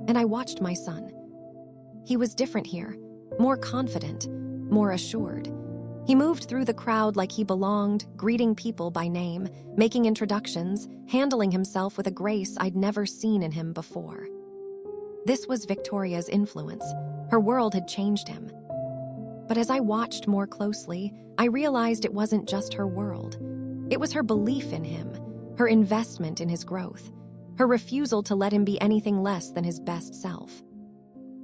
And I watched my son. He was different here, more confident, more assured. He moved through the crowd like he belonged, greeting people by name, making introductions, handling himself with a grace I'd never seen in him before. This was Victoria's influence. Her world had changed him. But as I watched more closely, I realized it wasn't just her world. It was her belief in him, her investment in his growth, her refusal to let him be anything less than his best self.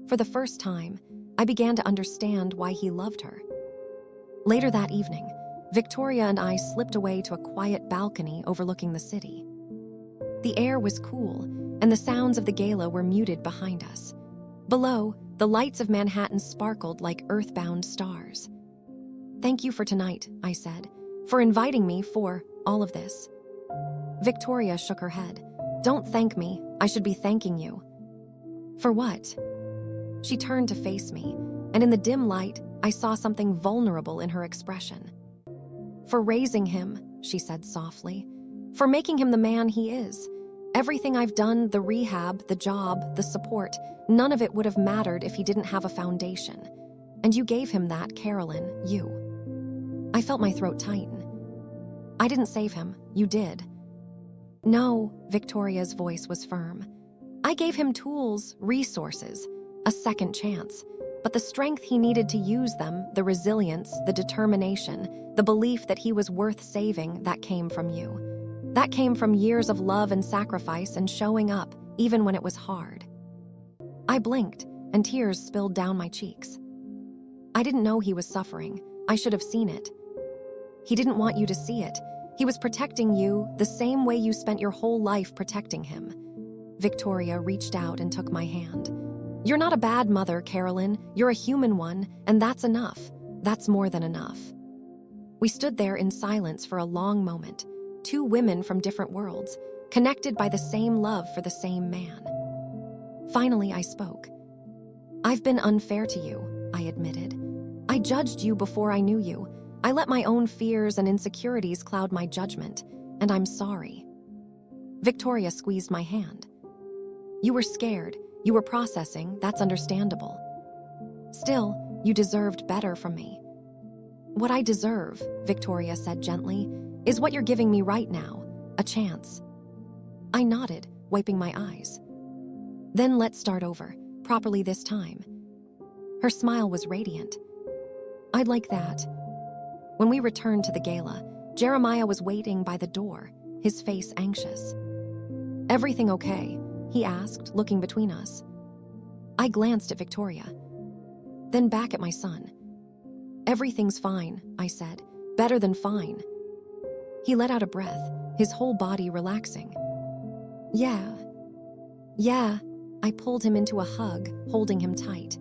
For the first time, I began to understand why he loved her. Later that evening, Victoria and I slipped away to a quiet balcony overlooking the city. The air was cool, and the sounds of the gala were muted behind us. Below, the lights of Manhattan sparkled like earthbound stars. "Thank you for tonight," I said, "for inviting me, for all of this." Victoria shook her head. "Don't thank me. I should be thanking you." "For what?" She turned to face me, and in the dim light, I saw something vulnerable in her expression. "For raising him," she said softly. "For making him the man he is. Everything I've done, the rehab, the job, the support, none of it would have mattered if he didn't have a foundation. And you gave him that, Carolyn, you." I felt my throat tighten. "I didn't save him. You did." "No," Victoria's voice was firm. "I gave him tools, resources, a second chance. But the strength he needed to use them, the resilience, the determination, the belief that he was worth saving, that came from you. That came from years of love and sacrifice and showing up, even when it was hard." I blinked, and tears spilled down my cheeks. I didn't know he was suffering. I should have seen it. He didn't want you to see it. He was protecting you the same way you spent your whole life protecting him. Victoria reached out and took my hand. "You're not a bad mother, Carolyn. You're a human one, and that's enough. That's more than enough." We stood there in silence for a long moment, two women from different worlds, connected by the same love for the same man. Finally, I spoke. "I've been unfair to you," I admitted. "I judged you before I knew you. I let my own fears and insecurities cloud my judgment, and I'm sorry." Victoria squeezed my hand. "You were scared. You were processing. That's understandable. Still, you deserved better from me." "What I deserve," Victoria said gently, "is what you're giving me right now, a chance." I nodded, wiping my eyes. "Then let's start over, properly this time." Her smile was radiant. "I'd like that." When we returned to the gala, Jeremiah was waiting by the door, his face anxious. "Everything okay?" he asked, looking between us. I glanced at Victoria, then back at my son. "Everything's fine," I said. "Better than fine." He let out a breath, his whole body relaxing. Yeah. I pulled him into a hug, holding him tight.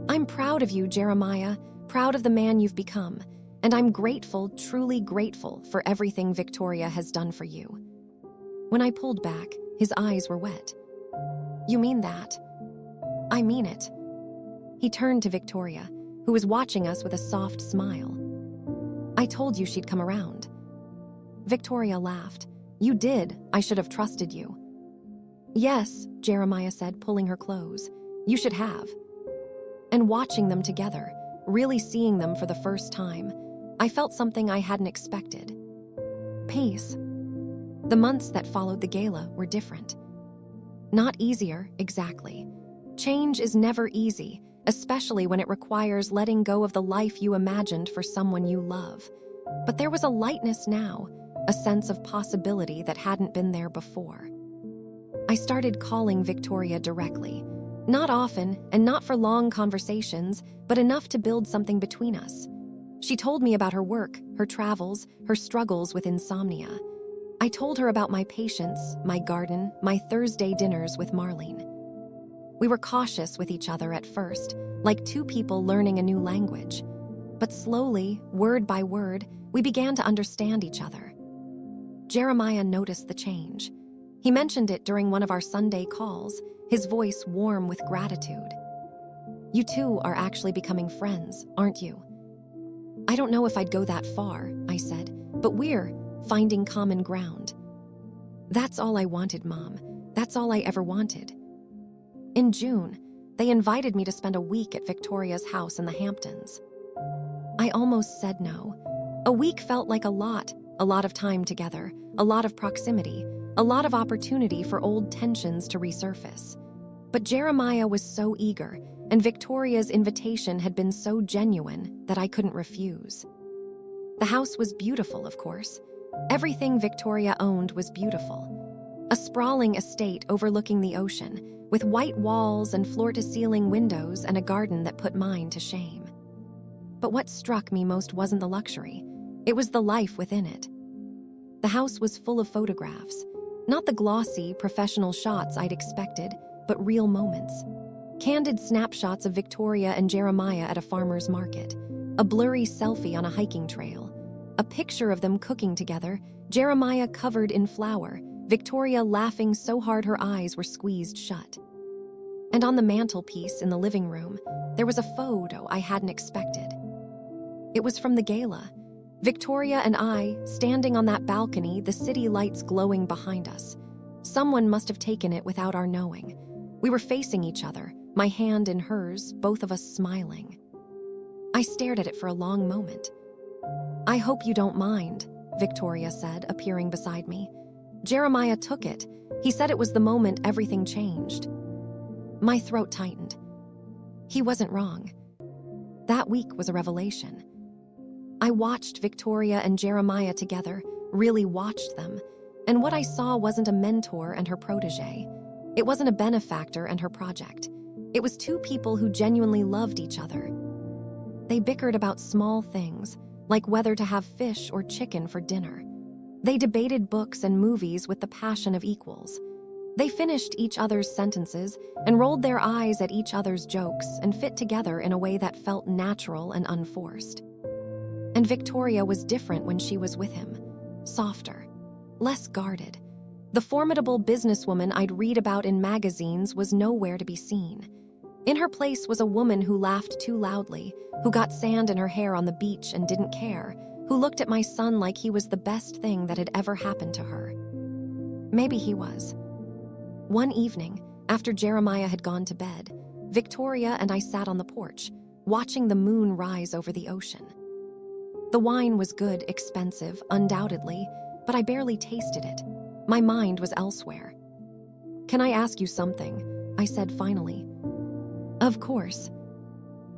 "I'm proud of you, Jeremiah, proud of the man you've become, and I'm grateful, truly grateful for everything Victoria has done for you." When I pulled back, his eyes were wet. You mean that? I mean it. He turned to Victoria, who was watching us with a soft smile. I told you she'd come around. Victoria laughed. You did. I should have trusted you. Yes, Jeremiah said, pulling her close. You should have. And watching them together, really seeing them for the first time, I felt something I hadn't expected. Peace. The months that followed the gala were different. Not easier, exactly. Change is never easy, especially when it requires letting go of the life you imagined for someone you love. But there was a lightness now, a sense of possibility that hadn't been there before. I started calling Victoria directly. Not often, and not for long conversations, but enough to build something between us. She told me about her work, her travels, her struggles with insomnia. I told her about my patients, my garden, my Thursday dinners with Marlene. We were cautious with each other at first, like two people learning a new language. But slowly, word by word, we began to understand each other. Jeremiah noticed the change. He mentioned it during one of our Sunday calls, his voice warm with gratitude. You two are actually becoming friends, aren't you? I don't know if I'd go that far, I said, but we're finding common ground. That's all I wanted, Mom. That's all I ever wanted. In June, they invited me to spend a week at Victoria's house in the Hamptons. I almost said no. A week felt like a lot of time together, a lot of proximity, a lot of opportunity for old tensions to resurface. But Jeremiah was so eager, and Victoria's invitation had been so genuine that I couldn't refuse. The house was beautiful, of course. Everything Victoria owned was beautiful. A sprawling estate overlooking the ocean, with white walls and floor-to-ceiling windows and a garden that put mine to shame. But what struck me most wasn't the luxury. It was the life within it. The house was full of photographs, not the glossy, professional shots I'd expected, but real moments. Candid snapshots of Victoria and Jeremiah at a farmer's market, a blurry selfie on a hiking trail, a picture of them cooking together, Jeremiah covered in flour, Victoria laughing so hard her eyes were squeezed shut. And on the mantelpiece in the living room, there was a photo I hadn't expected. It was from the gala. Victoria and I, standing on that balcony, the city lights glowing behind us. Someone must have taken it without our knowing. We were facing each other, my hand in hers, both of us smiling. I stared at it for a long moment. I hope you don't mind, Victoria said, appearing beside me. Jeremiah took it. He said it was the moment everything changed. My throat tightened. He wasn't wrong. That week was a revelation. I watched Victoria and Jeremiah together, really watched them, and what I saw wasn't a mentor and her protege. It wasn't a benefactor and her project. It was two people who genuinely loved each other. They bickered about small things, like whether to have fish or chicken for dinner. They debated books and movies with the passion of equals. They finished each other's sentences and rolled their eyes at each other's jokes and fit together in a way that felt natural and unforced. And Victoria was different when she was with him. Softer, less guarded. The formidable businesswoman I'd read about in magazines was nowhere to be seen. In her place was a woman who laughed too loudly, who got sand in her hair on the beach and didn't care, who looked at my son like he was the best thing that had ever happened to her. Maybe he was. One evening, after Jeremiah had gone to bed, Victoria and I sat on the porch, watching the moon rise over the ocean. The wine was good, expensive, undoubtedly, but I barely tasted it. My mind was elsewhere. Can I ask you something? I said finally. Of course.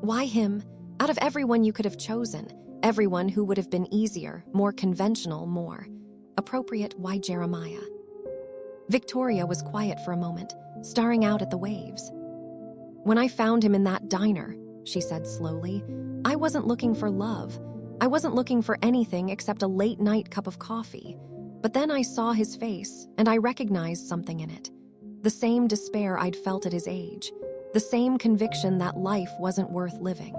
Why him? Out of everyone you could have chosen, everyone who would have been easier, more conventional, more appropriate, why Jeremiah? Victoria was quiet for a moment, staring out at the waves. When I found him in that diner, she said slowly, I wasn't looking for love. I wasn't looking for anything except a late-night cup of coffee. But then I saw his face, and I recognized something in it. The same despair I'd felt at his age. The same conviction that life wasn't worth living.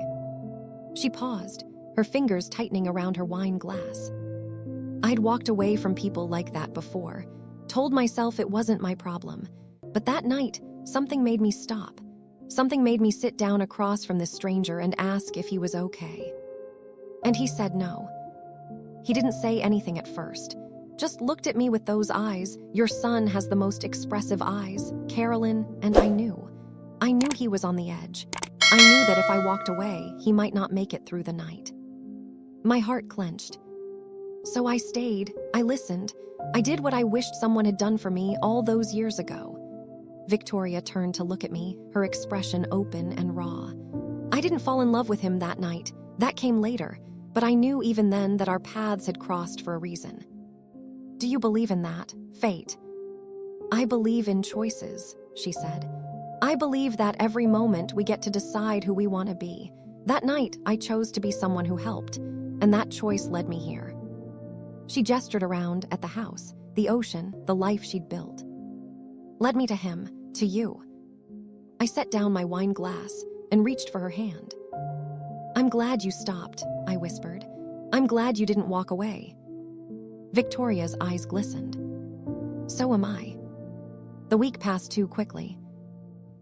She paused, her fingers tightening around her wine glass. I'd walked away from people like that before, told myself it wasn't my problem. But that night, something made me stop. Something made me sit down across from this stranger and ask if he was okay. And he said no. He didn't say anything at first, just looked at me with those eyes. Your son has the most expressive eyes, Carolyn, and I knew. I knew he was on the edge. I knew that if I walked away, he might not make it through the night. My heart clenched. So I stayed, I listened, I did what I wished someone had done for me all those years ago. Victoria turned to look at me, her expression open and raw. I didn't fall in love with him that night. That came later, but I knew even then that our paths had crossed for a reason. Do you believe in that, fate? I believe in choices, she said. I believe that every moment we get to decide who we want to be. That night, I chose to be someone who helped, and that choice led me here. She gestured around at the house, the ocean, the life she'd built. Led me to him, to you. I set down my wine glass and reached for her hand. I'm glad you stopped, I whispered. I'm glad you didn't walk away. Victoria's eyes glistened. So am I. The week passed too quickly.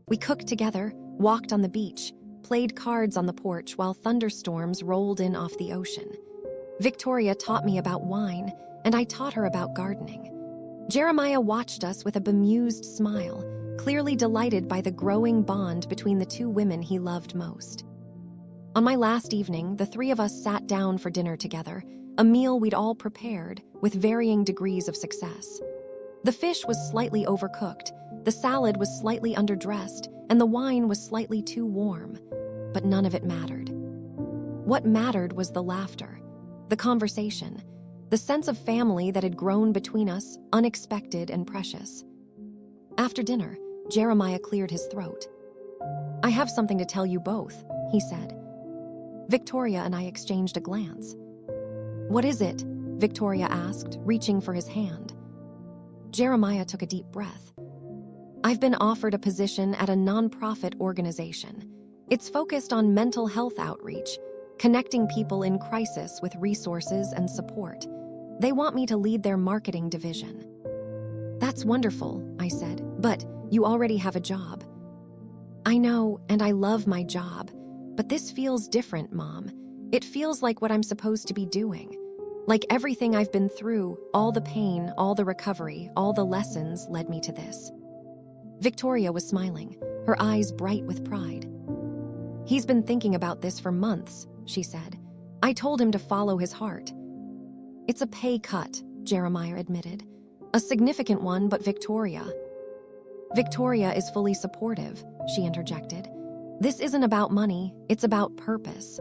We cooked together, walked on the beach, played cards on the porch while thunderstorms rolled in off the ocean. Victoria taught me about wine, and I taught her about gardening. Jeremiah watched us with a bemused smile, clearly delighted by the growing bond between the two women he loved most. On my last evening, the three of us sat down for dinner together, a meal we'd all prepared, with varying degrees of success. The fish was slightly overcooked, the salad was slightly underdressed, and the wine was slightly too warm. But none of it mattered. What mattered was the laughter, the conversation, the sense of family that had grown between us, unexpected and precious. After dinner, Jeremiah cleared his throat. I have something to tell you both, he said. Victoria and I exchanged a glance. What is it? Victoria asked, reaching for his hand. Jeremiah took a deep breath. I've been offered a position at a nonprofit organization. It's focused on mental health outreach, connecting people in crisis with resources and support. They want me to lead their marketing division. That's wonderful, I said, but you already have a job. I know, and I love my job, but this feels different, Mom. It feels like what I'm supposed to be doing. Like everything I've been through, all the pain, all the recovery, all the lessons led me to this. Victoria was smiling, her eyes bright with pride. He's been thinking about this for months, she said. I told him to follow his heart. It's a pay cut, Jeremiah admitted. A significant one, but Victoria is fully supportive, she interjected. This isn't about money, it's about purpose.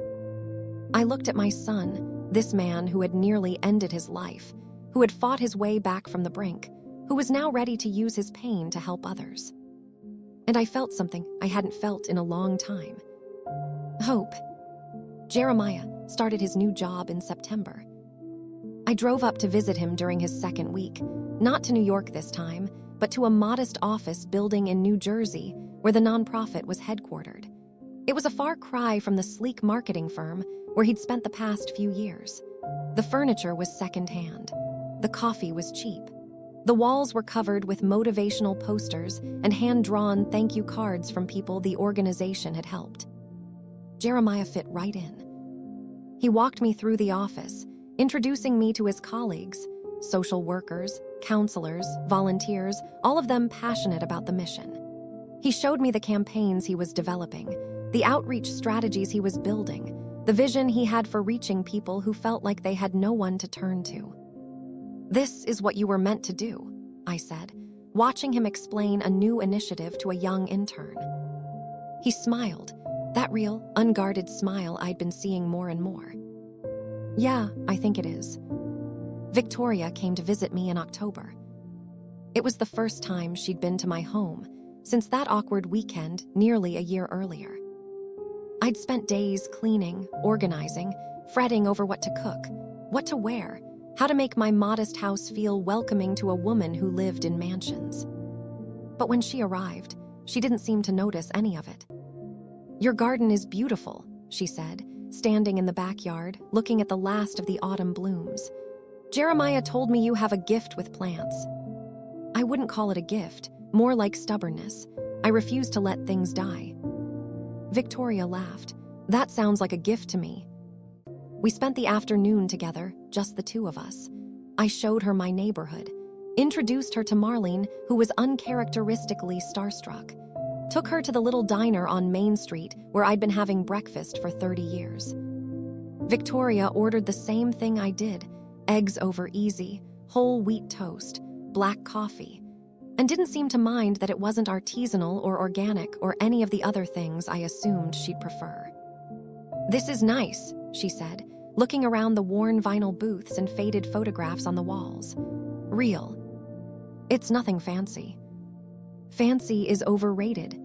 I looked at my son, this man who had nearly ended his life, who had fought his way back from the brink, who was now ready to use his pain to help others. And I felt something I hadn't felt in a long time. Hope. Jeremiah started his new job in September. I drove up to visit him during his second week, not to New York this time, but to a modest office building in New Jersey where the nonprofit was headquartered. It was a far cry from the sleek marketing firm where he'd spent the past few years. The furniture was secondhand. The coffee was cheap. The walls were covered with motivational posters and hand-drawn thank you cards from people the organization had helped. Jeremiah fit right in. He walked me through the office, introducing me to his colleagues, social workers, counselors, volunteers, all of them passionate about the mission. He showed me the campaigns he was developing, the outreach strategies he was building, the vision he had for reaching people who felt like they had no one to turn to. This is what you were meant to do, I said, watching him explain a new initiative to a young intern. He smiled, that real, unguarded smile I'd been seeing more and more. Yeah, I think it is. Victoria came to visit me in October. It was the first time she'd been to my home since that awkward weekend nearly a year earlier. I'd spent days cleaning, organizing, fretting over what to cook, what to wear, how to make my modest house feel welcoming to a woman who lived in mansions. But when she arrived, she didn't seem to notice any of it. Your garden is beautiful, she said, standing in the backyard, looking at the last of the autumn blooms. Jeremiah told me you have a gift with plants. I wouldn't call it a gift, more like stubbornness. I refused to let things die. Victoria laughed. That sounds like a gift to me. We spent the afternoon together, just the two of us. I showed her my neighborhood, introduced her to Marlene, who was uncharacteristically starstruck, took her to the little diner on Main Street where I'd been having breakfast for 30 years. Victoria ordered the same thing I did, eggs over easy, whole wheat toast, black coffee, and didn't seem to mind that it wasn't artisanal or organic or any of the other things I assumed she'd prefer. "This is nice," she said, looking around the worn vinyl booths and faded photographs on the walls. "Real. It's nothing fancy." "Fancy is overrated."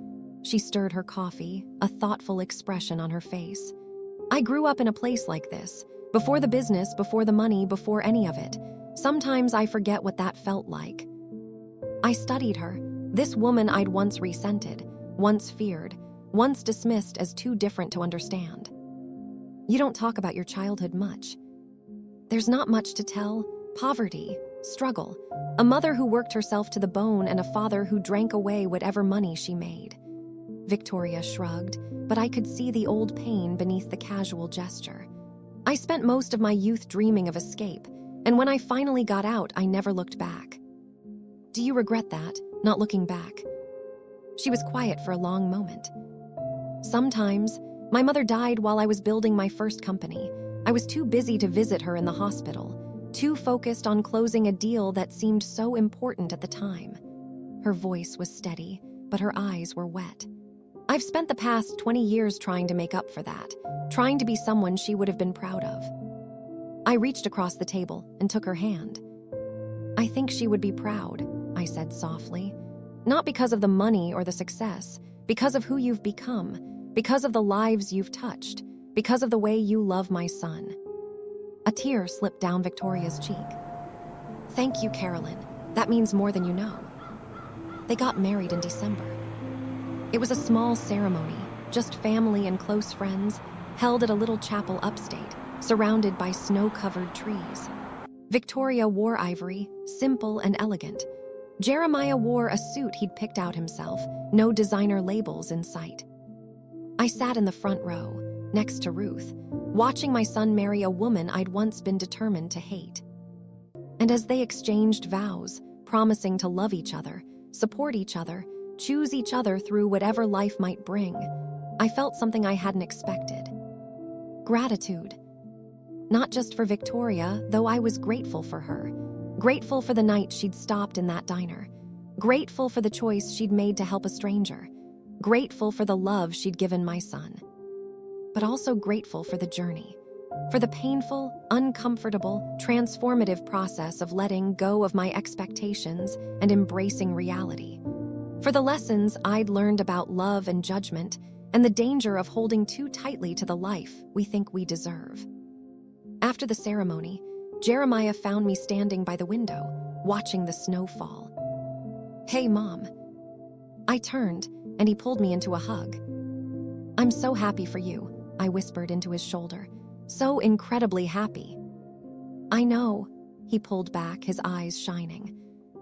She stirred her coffee, a thoughtful expression on her face. "I grew up in a place like this, before the business, before the money, before any of it. Sometimes I forget what that felt like." I studied her, this woman I'd once resented, once feared, once dismissed as too different to understand. "You don't talk about your childhood much." "There's not much to tell. Poverty, struggle, a mother who worked herself to the bone and a father who drank away whatever money she made." Victoria shrugged, but I could see the old pain beneath the casual gesture. "I spent most of my youth dreaming of escape, and when I finally got out, I never looked back." "Do you regret that, not looking back?" She was quiet for a long moment. "Sometimes. My mother died while I was building my first company. I was too busy to visit her in the hospital, too focused on closing a deal that seemed so important at the time." Her voice was steady, but her eyes were wet. "I've spent the past 20 years trying to make up for that, trying to be someone she would have been proud of." I reached across the table and took her hand. "I think she would be proud," I said softly. "Not because of the money or the success, because of who you've become, because of the lives you've touched, because of the way you love my son." A tear slipped down Victoria's cheek. "Thank you, Carolyn. That means more than you know." They got married in December. It was a small ceremony, just family and close friends, held at a little chapel upstate, surrounded by snow-covered trees. Victoria wore ivory, simple and elegant. Jeremiah wore a suit he'd picked out himself, no designer labels in sight. I sat in the front row, next to Ruth, watching my son marry a woman I'd once been determined to hate. And as they exchanged vows, promising to love each other, support each other, choose each other through whatever life might bring, I felt something I hadn't expected. Gratitude. Not just for Victoria, though I was grateful for her. Grateful for the night she'd stopped in that diner. Grateful for the choice she'd made to help a stranger. Grateful for the love she'd given my son. But also grateful for the journey. For the painful, uncomfortable, transformative process of letting go of my expectations and embracing reality. For the lessons I'd learned about love and judgment, and the danger of holding too tightly to the life we think we deserve. After the ceremony, Jeremiah found me standing by the window, watching the snow fall. "Hey, Mom." I turned, and he pulled me into a hug. "I'm so happy for you," I whispered into his shoulder. "So incredibly happy." "I know," he pulled back, his eyes shining.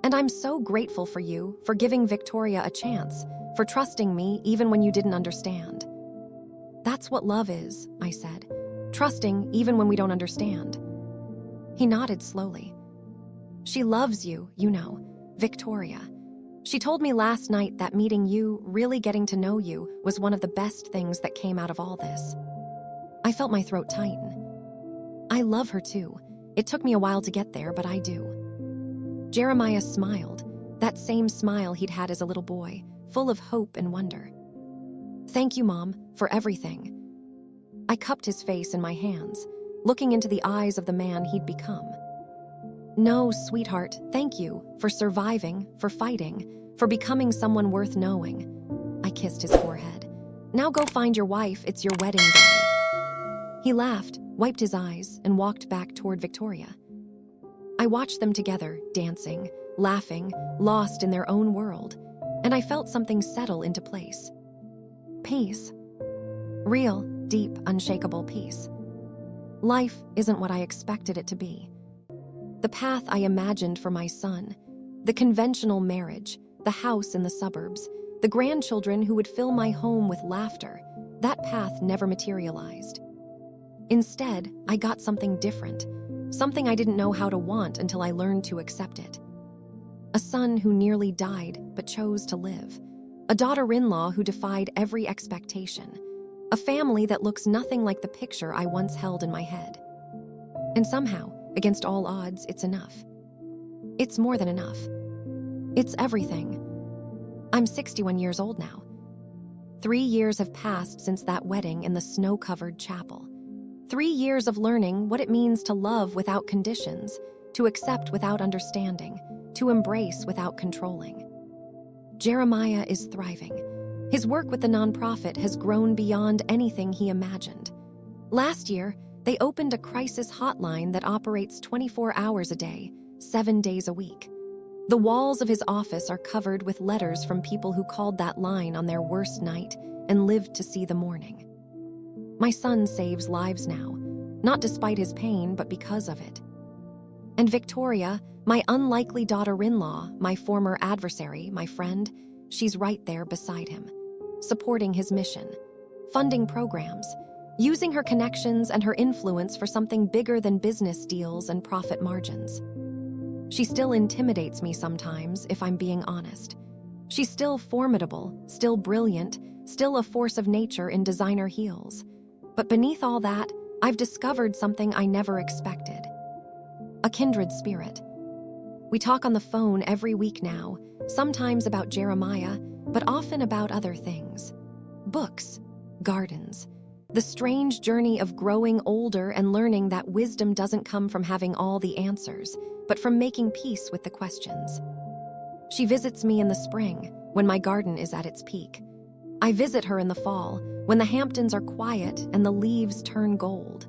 "And I'm so grateful for you, for giving Victoria a chance, for trusting me even when you didn't understand." "That's what love is," I said. "Trusting even when we don't understand." He nodded slowly. "She loves you, you know, Victoria. She told me last night that meeting you, really getting to know you, was one of the best things that came out of all this." I felt my throat tighten. "I love her too. It took me a while to get there, but I do." Jeremiah smiled, that same smile he'd had as a little boy, full of hope and wonder. "Thank you, Mom, for everything." I cupped his face in my hands, looking into the eyes of the man he'd become. "No, sweetheart, thank you for surviving, for fighting, for becoming someone worth knowing." I kissed his forehead. "Now go find your wife, it's your wedding day." He laughed, wiped his eyes, and walked back toward Victoria. I watched them together, dancing, laughing, lost in their own world, and I felt something settle into place. Peace. Real, deep, unshakable peace. Life isn't what I expected it to be. The path I imagined for my son, the conventional marriage, the house in the suburbs, the grandchildren who would fill my home with laughter. That path never materialized. Instead, I got something different, something I didn't know how to want until I learned to accept it. A son who nearly died but chose to live. A daughter-in-law who defied every expectation. A family that looks nothing like the picture I once held in my head. And somehow, against all odds, it's enough. It's more than enough. It's everything. I'm 61 years old now. 3 years have passed since that wedding in the snow-covered chapel. 3 years of learning what it means to love without conditions, to accept without understanding, to embrace without controlling. Jeremiah is thriving. His work with the nonprofit has grown beyond anything he imagined. Last year, they opened a crisis hotline that operates 24 hours a day, 7 days a week. The walls of his office are covered with letters from people who called that line on their worst night and lived to see the morning. My son saves lives now, not despite his pain, but because of it. And Victoria, my unlikely daughter-in-law, my former adversary, my friend, she's right there beside him, supporting his mission, funding programs, using her connections and her influence for something bigger than business deals and profit margins. She still intimidates me sometimes, if I'm being honest. She's still formidable, still brilliant, still a force of nature in designer heels. But beneath all that, I've discovered something I never expected. A kindred spirit. We talk on the phone every week now, sometimes about Jeremiah, but often about other things. Books, gardens, the strange journey of growing older and learning that wisdom doesn't come from having all the answers, but from making peace with the questions. She visits me in the spring, when my garden is at its peak. I visit her in the fall, when the Hamptons are quiet and the leaves turn gold.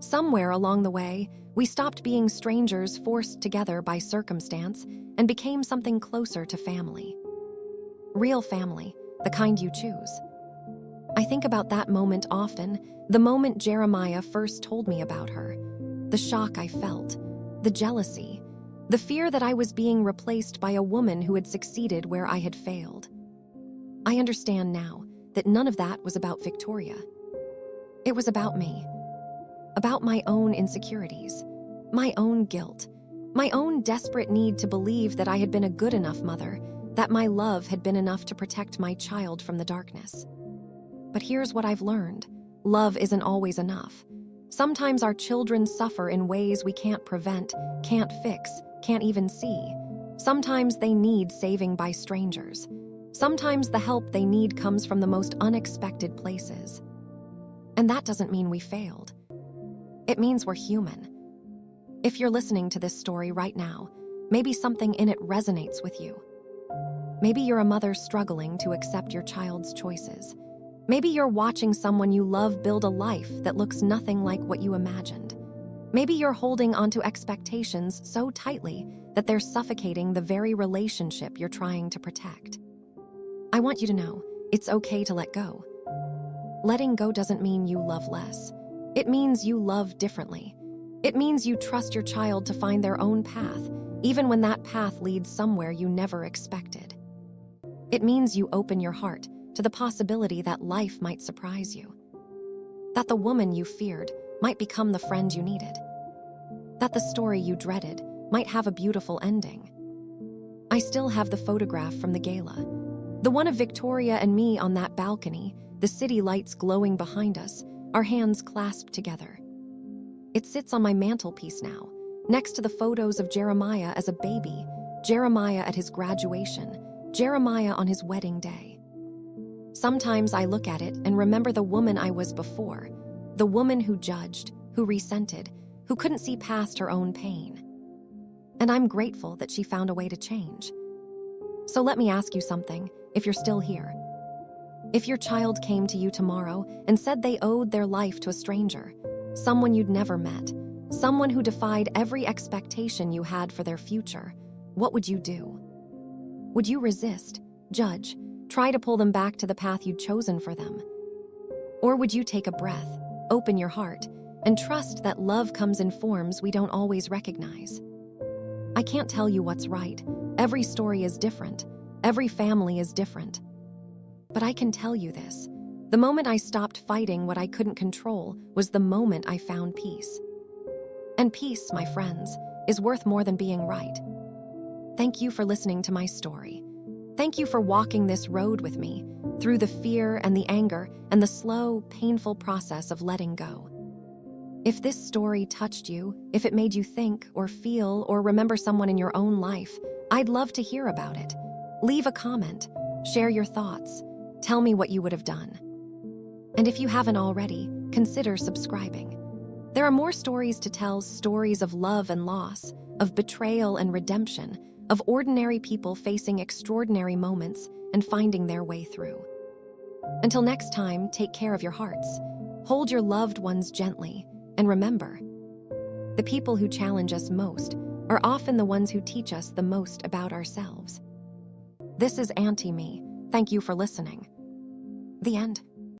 Somewhere along the way, we stopped being strangers forced together by circumstance and became something closer to family. Real family, the kind you choose. I think about that moment often, the moment Jeremiah first told me about her. The shock I felt, the jealousy, the fear that I was being replaced by a woman who had succeeded where I had failed. I understand now that none of that was about Victoria. It was about me. About my own insecurities, my own guilt, my own desperate need to believe that I had been a good enough mother, that my love had been enough to protect my child from the darkness. But here's what I've learned. Love isn't always enough. Sometimes our children suffer in ways we can't prevent, can't fix, can't even see. Sometimes they need saving by strangers. Sometimes the help they need comes from the most unexpected places. And that doesn't mean we failed. It means we're human. If you're listening to this story right now, maybe something in it resonates with you. Maybe you're a mother struggling to accept your child's choices. Maybe you're watching someone you love build a life that looks nothing like what you imagined. Maybe you're holding onto expectations so tightly that they're suffocating the very relationship you're trying to protect. I want you to know, it's okay to let go. Letting go doesn't mean you love less. It means you love differently. It means you trust your child to find their own path, even when that path leads somewhere you never expected. It means you open your heart to the possibility that life might surprise you. That the woman you feared might become the friend you needed. That the story you dreaded might have a beautiful ending. I still have the photograph from the gala. The one of Victoria and me on that balcony, the city lights glowing behind us, our hands clasped together. It sits on my mantelpiece now, next to the photos of Jeremiah as a baby, Jeremiah at his graduation, Jeremiah on his wedding day. Sometimes I look at it and remember the woman I was before, the woman who judged, who resented, who couldn't see past her own pain. And I'm grateful that she found a way to change. So let me ask you something, if you're still here. If your child came to you tomorrow and said they owed their life to a stranger, someone you'd never met, someone who defied every expectation you had for their future, what would you do? Would you resist, judge, try to pull them back to the path you'd chosen for them? Or would you take a breath, open your heart, and trust that love comes in forms we don't always recognize? I can't tell you what's right. Every story is different. Every family is different. But I can tell you this. The moment I stopped fighting what I couldn't control was the moment I found peace. And peace, my friends, is worth more than being right. Thank you for listening to my story. Thank you for walking this road with me, through the fear and the anger and the slow, painful process of letting go. If this story touched you, if it made you think or feel or remember someone in your own life, I'd love to hear about it. Leave a comment, share your thoughts, tell me what you would have done. And if you haven't already, consider subscribing. There are more stories to tell, stories of love and loss, of betrayal and redemption, of ordinary people facing extraordinary moments and finding their way through. Until next time, take care of your hearts, hold your loved ones gently, and remember, the people who challenge us most are often the ones who teach us the most about ourselves. This is Auntie Me. Thank you for listening. The end.